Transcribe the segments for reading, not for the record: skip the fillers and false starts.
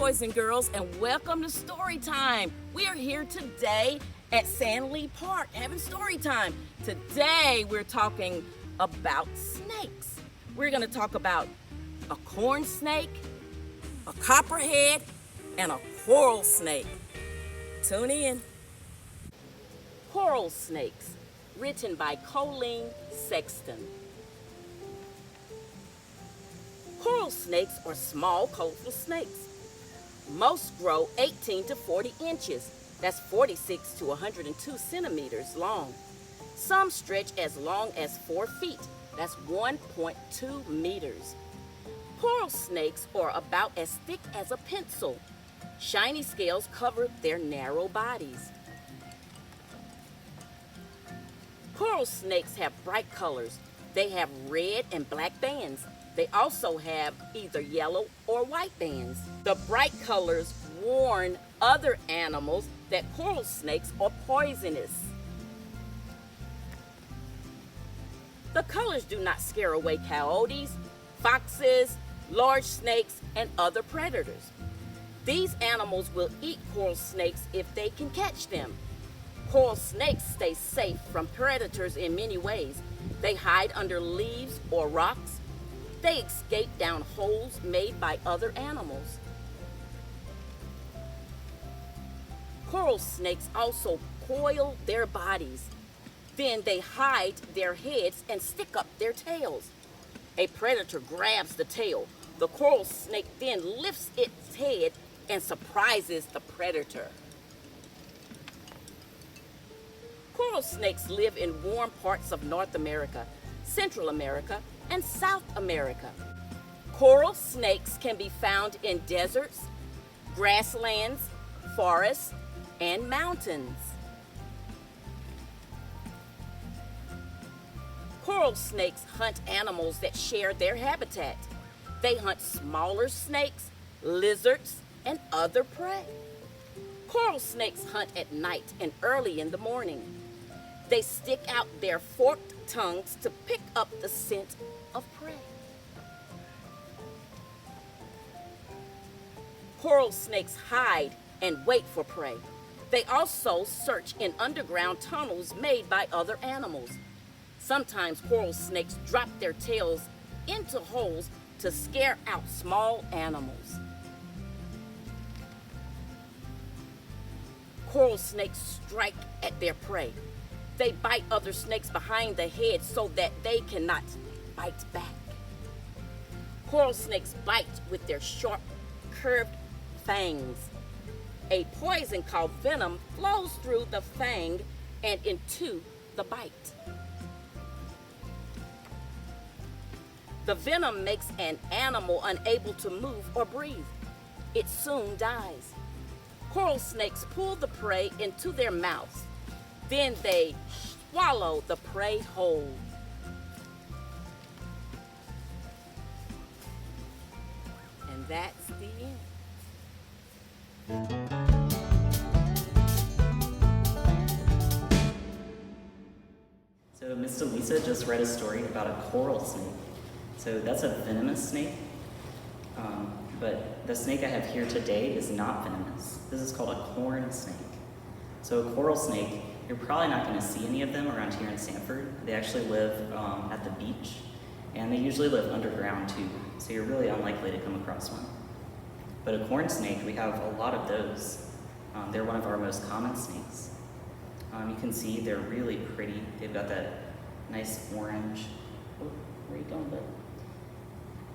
boys and girls, and welcome to Story Time. We are here today at Sandley Park having story time. Today we're talking about snakes. We're going to talk about a corn snake, a copperhead, and a coral snake. Tune in. Coral snakes, written by Colleen Sexton. Coral snakes are small, colorful snakes. Most grow 18 to 40 inches. That's 46 to 102 centimeters long. Some stretch as long as 4 feet. That's 1.2 meters. Coral snakes are about as thick as a pencil. Shiny scales cover their narrow bodies. Coral snakes have bright colors. They have red and black bands. They also have either yellow or white bands. The bright colors warn other animals that coral snakes are poisonous. The colors do not scare away coyotes, foxes, large snakes, and other predators. These animals will eat coral snakes if they can catch them. Coral snakes stay safe from predators in many ways. They hide under leaves or rocks. They escape down holes made by other animals. Coral snakes also coil their bodies. Then they hide their heads and stick up their tails. A predator grabs the tail. The coral snake then lifts its head and surprises the predator. Coral snakes live in warm parts of North America, Central America, and South America. Coral snakes can be found in deserts, grasslands, forests, and mountains. Coral snakes hunt animals that share their habitat. They hunt smaller snakes, lizards, and other prey. Coral snakes hunt at night and early in the morning. They stick out their forked tongues to pick up the scent of prey. Coral snakes hide and wait for prey. They also search in underground tunnels made by other animals. Sometimes coral snakes drop their tails into holes to scare out small animals. Coral snakes strike at their prey. They bite other snakes behind the head so that they cannot bite back. Coral snakes bite with their sharp, curved fangs. A poison called venom flows through the fang and into the bite. The venom makes an animal unable to move or breathe. It soon dies. Coral snakes pull the prey into their mouths. Then they swallow the prey whole. And that's the end. So Miss Delisa just read a story about a coral snake. So that's a venomous snake, but the snake I have here today is not venomous. This is called a corn snake. So a coral snake, you're probably not going to see any of them around here in Sanford. They actually live at the beach, and they usually live underground too, so you're really unlikely to come across one. But a corn snake, we have a lot of those. They're one of our most common snakes. You can see they're really pretty. They've got that nice orange. Oh, where are you going, bud?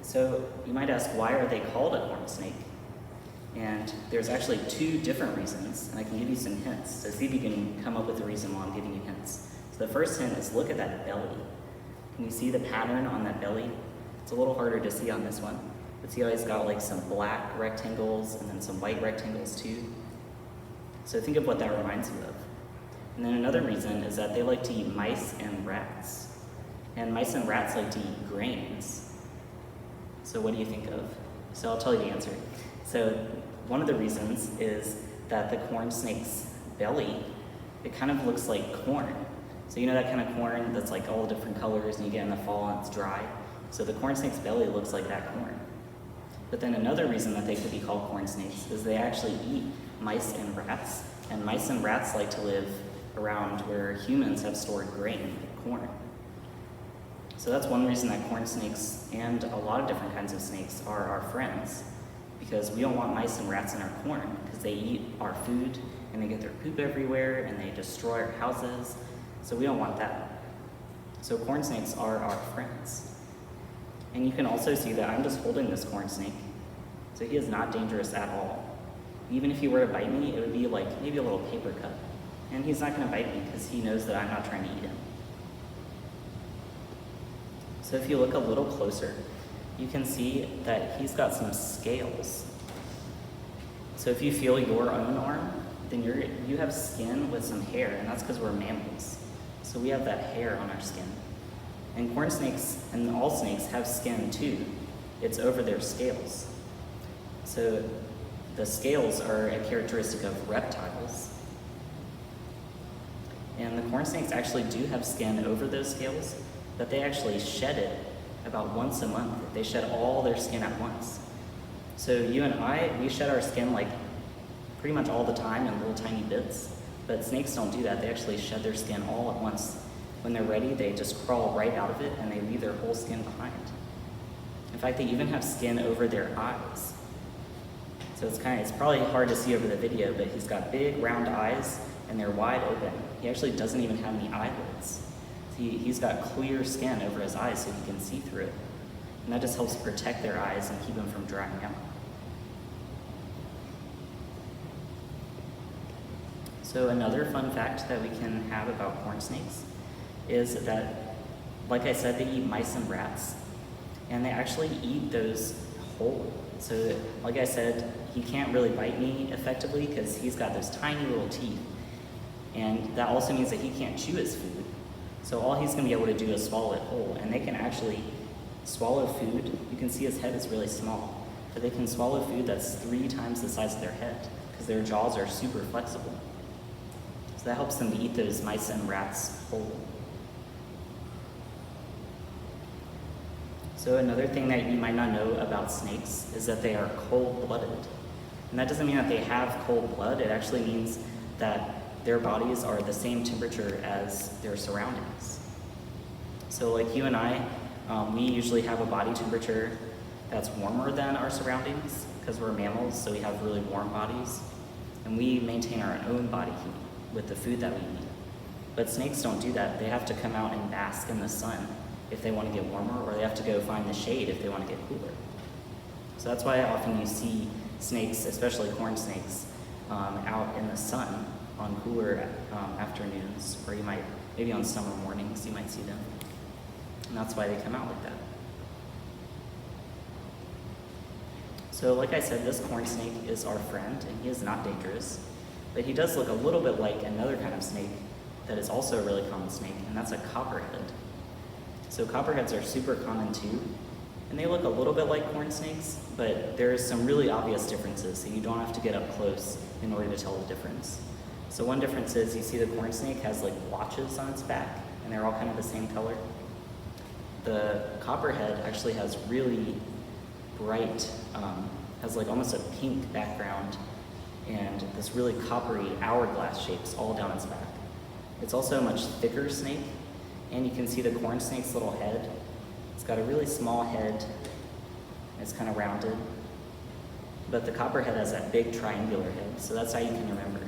So you might ask, why are they called a corn snake? And there's actually 2 different reasons, and I can give you some hints. So see if you can come up with a reason while I'm giving you hints. So the first hint is look at that belly. Can you see the pattern on that belly? It's a little harder to see on this one. But see how it's got like some black rectangles and then some white rectangles too? So think of what that reminds you of. And then another reason is that they like to eat mice and rats. And mice and rats like to eat grains. So what do you think of? So I'll tell you the answer. So one of the reasons is that the corn snake's belly, it kind of looks like corn. So you know that kind of corn that's like all different colors and you get in the fall and it's dry? So the corn snake's belly looks like that corn. But then another reason that they could be called corn snakes is they actually eat mice and rats. And mice and rats like to live around where humans have stored grain, like corn. So that's one reason that corn snakes and a lot of different kinds of snakes are our friends, because we don't want mice and rats in our corn because they eat our food and they get their poop everywhere and they destroy our houses. So we don't want that. So corn snakes are our friends. And you can also see that I'm just holding this corn snake. So he is not dangerous at all. Even if he were to bite me, it would be like maybe a little paper cut. And he's not gonna bite me because he knows that I'm not trying to eat him. So if you look a little closer, you can see that he's got some scales. So if you feel your own arm, then you have skin with some hair, and that's because we're mammals. So we have that hair on our skin. And corn snakes and all snakes have skin too. It's over their scales. So the scales are a characteristic of reptiles. And the corn snakes actually do have skin over those scales, but they actually shed it about once a month. They shed all their skin at once. So you and I, we shed our skin like pretty much all the time in little tiny bits, but snakes don't do that. They actually shed their skin all at once. When they're ready, they just crawl right out of it and they leave their whole skin behind. In fact, they even have skin over their eyes. So it's probably hard to see over the video, but he's got big round eyes and they're wide open. He actually doesn't even have any eyelids. He's got clear skin over his eyes so he can see through it. And that just helps protect their eyes and keep them from drying out. So another fun fact that we can have about corn snakes is that, like I said, they eat mice and rats, and they actually eat those whole. So like I said, he can't really bite me effectively because he's got those tiny little teeth. And that also means that he can't chew his food. So all he's gonna be able to do is swallow it whole, and they can actually swallow food. You can see his head is really small, but they can swallow food that's 3 times the size of their head because their jaws are super flexible. So that helps them to eat those mice and rats whole. So another thing that you might not know about snakes is that they are cold-blooded. And that doesn't mean that they have cold blood, it actually means that their bodies are the same temperature as their surroundings. So like you and I, we usually have a body temperature that's warmer than our surroundings because we're mammals, so we have really warm bodies. And we maintain our own body heat with the food that we eat. But snakes don't do that. They have to come out and bask in the sun if they want to get warmer, or they have to go find the shade if they want to get cooler. So that's why often you see snakes, especially corn snakes, out in the sun on cooler afternoons, or you might, maybe on summer mornings, you might see them. And that's why they come out like that. So like I said, this corn snake is our friend, and he is not dangerous, but he does look a little bit like another kind of snake that is also a really common snake, and that's a copperhead. So copperheads are super common too, and they look a little bit like corn snakes, but there's some really obvious differences, so you don't have to get up close in order to tell the difference. So one difference is you see the corn snake has like blotches on its back, and they're all kind of the same color. The copperhead actually has really bright, has like almost a pink background, and this really coppery hourglass shapes all down its back. It's also a much thicker snake, and you can see the corn snake's little head. It's got a really small head, it's kind of rounded, but the copperhead has that big triangular head, so that's how you can remember.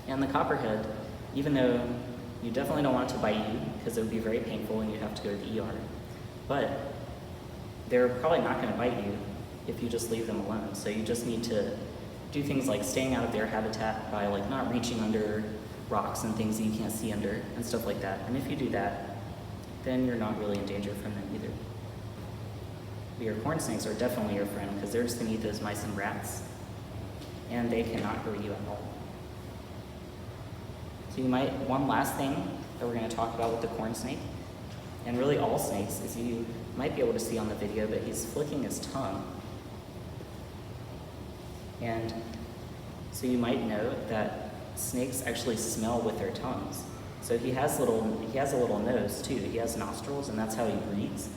And the copperhead, even though you definitely don't want it to bite you, because it would be very painful and you'd have to go to the ER, but they're probably not going to bite you if you just leave them alone. So you just need to do things like staying out of their habitat by like not reaching under rocks and things that you can't see under and stuff like that. And if you do that, then you're not really in danger from them either. But your corn snakes are definitely your friend because they're just going to eat those mice and rats, and they cannot hurt you at all. So one last thing that we're going to talk about with the corn snake, and really all snakes, is you might be able to see on the video, but he's flicking his tongue. And so you might know that snakes actually smell with their tongues. So he has a little nose too. He has nostrils, and that's how he breathes.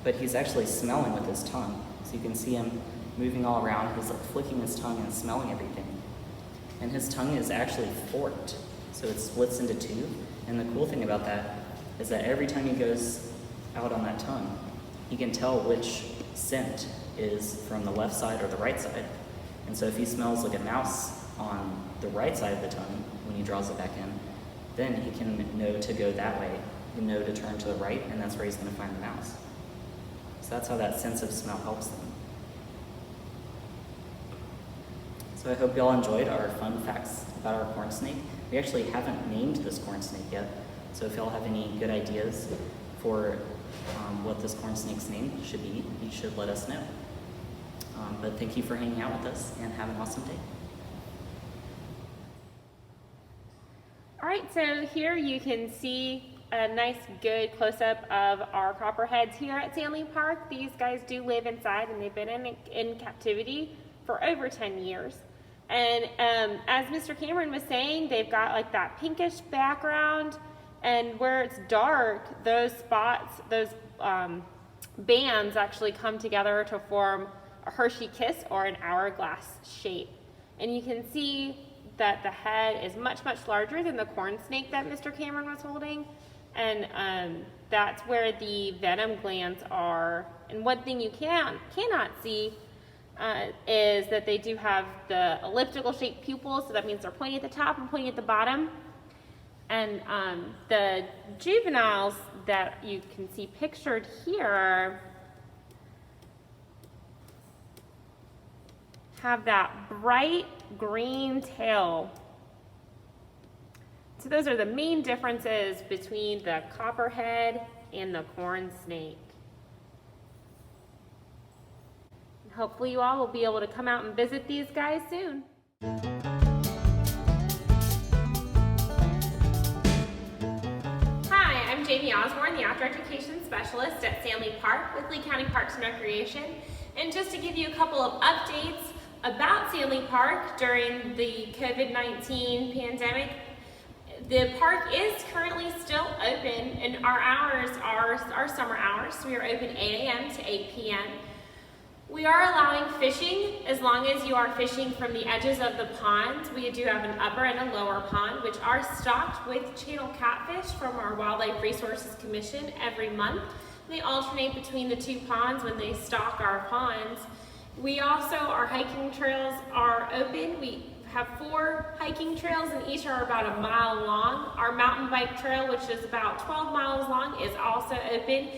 but he's actually smelling with his tongue. So you can see him moving all around. He's like flicking his tongue and smelling everything. And his tongue is actually forked, so it splits into two. And the cool thing about that is that every time he goes out on that tongue, he can tell which scent is from the left side or the right side. And so if he smells like a mouse on the right side of the tongue when he draws it back in, then he can know to go that way. He can know to turn to the right, and that's where he's going to find the mouse. So that's how that sense of smell helps them. So I hope you all enjoyed our fun facts about our corn snake. We actually haven't named this corn snake yet, so if y'all have any good ideas for what this corn snake's name should be, you should let us know. But thank you for hanging out with us, and have an awesome day. All right, so here you can see a nice, good close-up of our copperheads here at Stanley Park. These guys do live inside, and they've been in captivity for over 10 years. And as Mr. Cameron was saying, they've got like that pinkish background, and where it's dark, those spots, those bands actually come together to form a Hershey kiss or an hourglass shape. And you can see that the head is much, much larger than the corn snake that Mr. Cameron was holding. And that's where the venom glands are. And one thing you cannot see is that they do have the elliptical shaped pupils, so that means they're pointing at the top and pointing at the bottom. And the juveniles that you can see pictured here have that bright green tail. So those are the main differences between the copperhead and the corn snake. Hopefully you all will be able to come out and visit these guys soon. Hi, I'm Jaime Osborne, the Outdoor Education Specialist at Stanley Park with Lee County Parks and Recreation. And just to give you a couple of updates about Stanley Park during the COVID-19 pandemic, the park is currently still open, and our hours are our summer hours. So we are open 8 a.m. to 8 p.m. We are allowing fishing as long as you are fishing from the edges of the ponds. We do have an upper and a lower pond, which are stocked with channel catfish from our Wildlife Resources Commission every month. They alternate between the two ponds when they stock our ponds. We also, our hiking trails are open. We have 4 hiking trails, and each are about a mile long. Our mountain bike trail, which is about 12 miles long, is also open,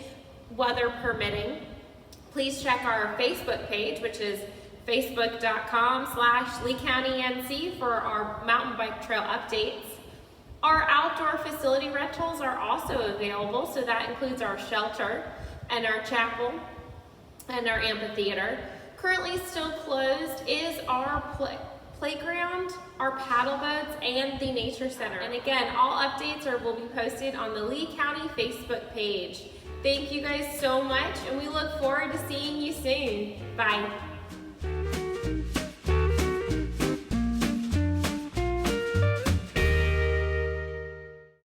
weather permitting. Please check our Facebook page, which is facebook.com/Lee County NC for our mountain bike trail updates. Our outdoor facility rentals are also available, so that includes our shelter and our chapel and our amphitheater. Currently still closed is our playground, our paddle boats, and the nature center. And again, all updates will be posted on the Lee County Facebook page. Thank you guys so much, and we look forward to seeing you soon. Bye.